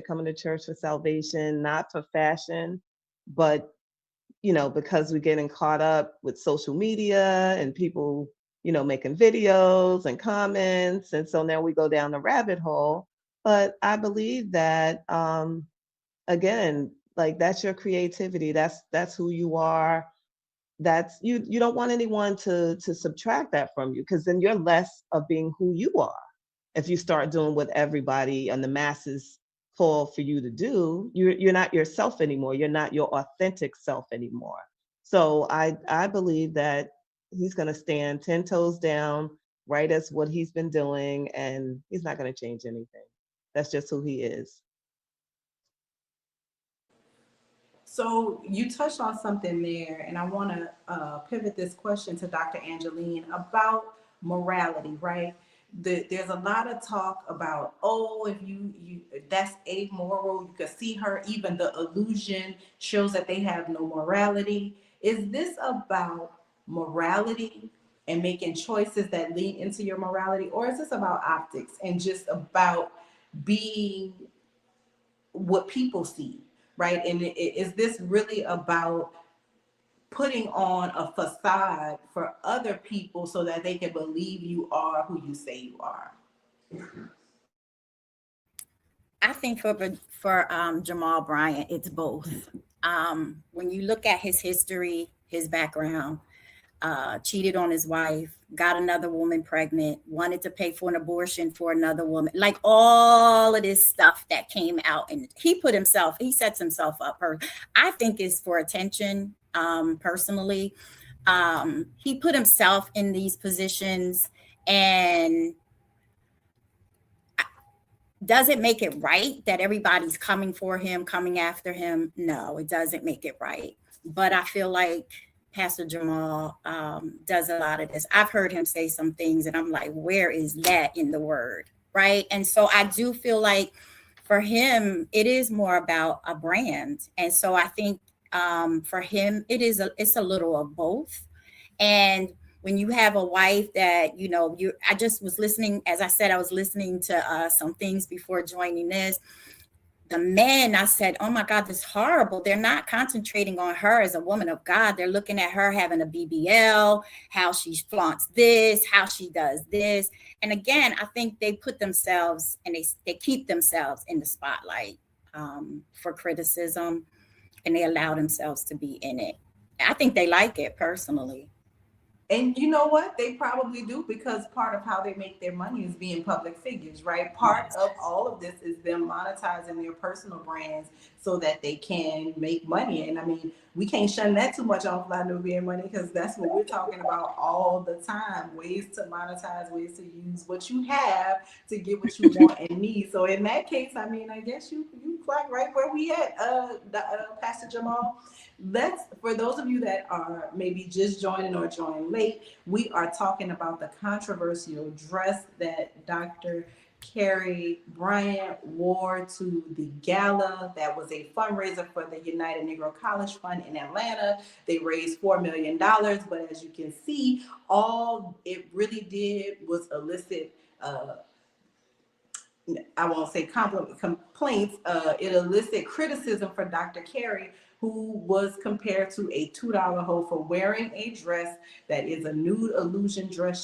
coming to church for salvation, not for fashion, but because we're getting caught up with social media and people, making videos and comments. And so now we go down the rabbit hole. But I believe that, again, like that's your creativity. That's who you are. That's you don't want anyone to subtract that from you, because then you're less of being who you are. If you start doing what everybody and the masses call for you to do, you're not yourself anymore. You're not your authentic self anymore. So I believe that he's going to stand 10 toes down, right, as what he's been doing, and he's not going to change anything. That's just who he is. So you touched on something there, and I want to pivot this question to Dr. Angeline about morality, right? There's a lot of talk about, oh, if you that's amoral. You can see her, even the illusion shows that they have no morality. Is this about morality and making choices that lead into your morality, or is this about optics and just about being what people see, right? And is this really about putting on a facade for other people so that they can believe you are who you say you are? I think for Jamal Bryant, it's both. When you look at his history, his background, cheated on his wife, got another woman pregnant, wanted to pay for an abortion for another woman, like all of this stuff that came out, and he sets himself up. I think it's for attention. Personally, he put himself in these positions, and does it make it right that everybody's coming for him, coming after him? No, it doesn't make it right. But I feel like Pastor Jamal does a lot of this. I've heard him say some things, and I'm like, where is that in the word? Right. And so I do feel like for him, it is more about a brand. And so I think for him, it's a little of both. And when you have a wife that, I just was listening, as I said, I was listening to some things before joining this. The men, I said, oh my God, this is horrible. They're not concentrating on her as a woman of God. They're looking at her having a BBL, how she flaunts this, how she does this. And again, I think they put themselves and they keep themselves in the spotlight for criticism, and they allow themselves to be in it. I think they like it personally. And you know what? They probably do, because part of how they make their money is being public figures, right? Part of all of this is them monetizing their personal brands so that they can make money. And I mean, we can't shun that too much on Fly Nubian Money, because that's what we're talking about all the time. Ways to monetize, ways to use what you have to get what you want and need. So in that case, I mean, I guess you clock right where we at, Pastor Jamal. For those of you that are maybe just joining or joining late, we are talking about the controversial dress that Dr. Carrie Bryant wore to the gala. That was a fundraiser for the United Negro College Fund in Atlanta. They raised $4 million, but as you can see, all it really did was elicit I won't say complaints. It elicited criticism for Dr. Carey, who was compared to a $2 hoe for wearing a dress that is a nude illusion dress